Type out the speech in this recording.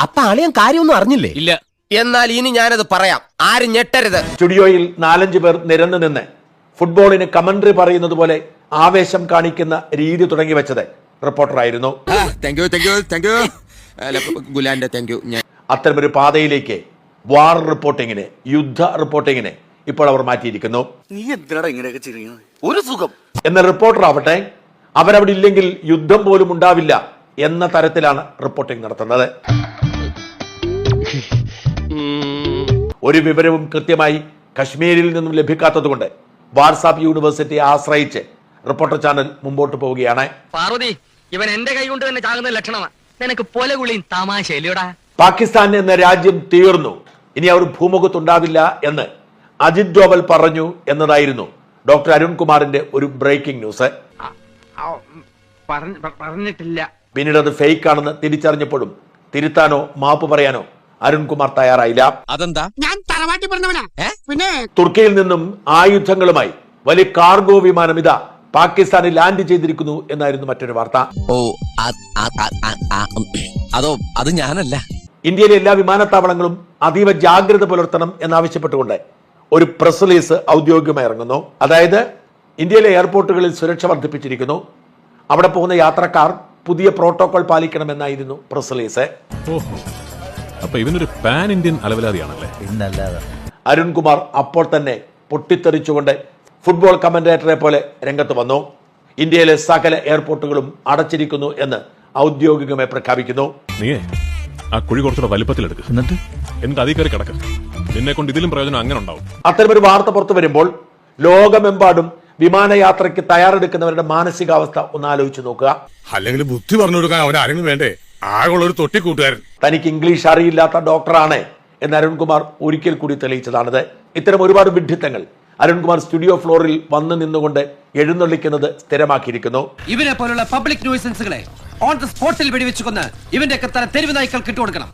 അപ്പൊ അളിയൻ കാര്യമൊന്നും അറിഞ്ഞില്ലേ? ഇല്ല. എന്നാൽ ഇനി ഞാനത് പറയാം, ആരും ഞെട്ടരുത്. സ്റ്റുഡിയോയിൽ 4-5 പേർ നിരന്നു നിന്ന് ഫുട്ബോളിന് കമന്ററി പറയുന്നത് പോലെ ആവേശം കാണിക്കുന്ന രീതി തുടങ്ങി വെച്ചത് റിപ്പോർട്ടറായിരുന്നു. അത്തരമൊരു പാതയിലേക്ക് വാർ റിപ്പോർട്ടിങ്ങിന്, യുദ്ധ റിപ്പോർട്ടിങ്ങിന് ഇപ്പോൾ അവർ മാറ്റിയിരിക്കുന്നു. നീ എന്തിനാണ് ഇങ്ങനെയൊക്കെ ചെയ്യുന്നത്? ഒരു സുഖം. എന്ന റിപ്പോർട്ടർ ആവട്ടെ, അവരവിടെ ഇല്ലെങ്കിൽ യുദ്ധം പോലും ഉണ്ടാവില്ല എന്ന തരത്തിലാണ് റിപ്പോർട്ടിംഗ് നടത്തുന്നത്. ഒരു വിവരവും കൃത്യമായി കശ്മീരിൽ നിന്നും ലഭിക്കാത്തതുകൊണ്ട് വാട്സാപ്പ് യൂണിവേഴ്സിറ്റിയെ ആശ്രയിച്ച് റിപ്പോർട്ടർ ചാനൽ മുമ്പോട്ട് പോവുകയാണ്. പാർവതി, ഇവൻ എന്റെ കൈ കൊണ്ട് തന്നെ ചാകുന്ന ലക്ഷണമാണ്. നിനക്ക് പൊലകുളിയും തമാശയില്ലടാ. പാകിസ്ഥാൻ എന്ന രാജ്യം തീർന്നു, ഇനി അവർ ഭൂമുഖത്തുണ്ടാവില്ല എന്ന് അജിത് ഡോവൽ പറഞ്ഞു എന്നതായിരുന്നു ഡോക്ടർ അരുൺകുമാറിന്റെ ഒരു ബ്രേക്കിംഗ് ന്യൂസ്. പറഞ്ഞിട്ടില്ല. പിന്നീട് അത് ഫേക്ക് ആണെന്ന് തിരിച്ചറിഞ്ഞപ്പോഴും തിരുത്താനോ മാപ്പ് പറയാനോ അരുൺകുമാർ തയ്യാറായില്ല. അതെന്താ? ഞാൻ തറവാട്ടി പറഞ്ഞവനാ. പിന്നെ തുർക്കിയിൽ നിന്നും ആയുധങ്ങളുമായി വലിയ കാർഗോ വിമാനം ഇതാ പാകിസ്ഥാനിൽ ലാൻഡ് ചെയ്തിരിക്കുന്നു എന്നായിരുന്നു മറ്റൊരു വാർത്ത. ഓ, അതോ അത് ഞാനല്ല. ഇന്ത്യയിലെ എല്ലാ വിമാനത്താവളങ്ങളും അതീവ ജാഗ്രത പുലർത്തണം എന്നാവശ്യപ്പെട്ടുകൊണ്ട് ഒരു പ്രസ് റിലീസ് ഔദ്യോഗികമായി ഇറങ്ങുന്നു. അതായത് ഇന്ത്യയിലെ എയർപോർട്ടുകളിൽ സുരക്ഷ വർദ്ധിപ്പിച്ചിരിക്കുന്നു, അവിടെ പോകുന്ന യാത്രക്കാർ പുതിയ പ്രോട്ടോകോൾ പാലിക്കണമെന്നായിരുന്നു പ്രസ് റിലീസ്. അപ്പൊ ഇവനൊരു പാൻ ഇന്ത്യൻ അലവലാതിയാണല്ലേ? അരുൺകുമാർ അപ്പോൾ തന്നെ പൊട്ടിത്തെറിച്ചുകൊണ്ട് ഫുട്ബോൾ കമന്റേറ്ററെ പോലെ രംഗത്ത് വന്നു. ഇന്ത്യയിലെ സകല എയർപോർട്ടുകളും അടച്ചിരിക്കുന്നു എന്ന് ഔദ്യോഗികമായി പ്രഖ്യാപിക്കുന്നു. നീയേ ആ കുഴി കുറച്ചുകൂടെ വലിപ്പത്തിലെടുക്കുക, എന്നിട്ട് അതിൽ കയറി കിടക്കുക. നിന്നെ കൊണ്ട് ഇതിലും പ്രയോജനം അങ്ങനെ ഉണ്ടാവും. അത്തരമൊരു വാർത്ത പുറത്തു വരുമ്പോൾ ലോകമെമ്പാടും വിമാനയാത്രയ്ക്ക് തയ്യാറെടുക്കുന്നവരുടെ മാനസികാവസ്ഥ ഒന്ന് ആലോചിച്ച് നോക്കുക. അല്ലെങ്കിൽ ബുദ്ധി പറഞ്ഞു കൊടുക്കാൻ അവൻ ആരെങ്കിലും വേണ്ടേ? ആകെയുള്ള ഒരു തൊട്ടിക്കൂട്ടുകാരൻ. തനിക്ക് ഇംഗ്ലീഷ് അറിയില്ലാത്ത ഡോക്ടറാണ് എന്ന് അരുൺകുമാർ ഒരിക്കൽ കൂടി തെളിയിച്ചതാണിത്. ഇത്തരം ഒരുപാട് വിഡ്ഢിത്തങ്ങൾ അരുൺകുമാർ സ്റ്റുഡിയോ ഫ്ലോറിൽ വന്നു നിന്നുകൊണ്ട് എഴുന്നള്ളിക്കുന്നത് സ്ഥിരമാക്കിയിരിക്കുന്നു. ഇവരെ പോലുള്ള പബ്ലിക് ന്യൂസൻസുകളെ ഓൺ ദ സ്പോട്ടിൽ വെടിവെച്ചു കൊന്ന് ഇവന്റെ ഒക്കെ തല തെരുവ് നായ്ക്കൾക്ക് ഇട്ടുകൊടുക്കണം.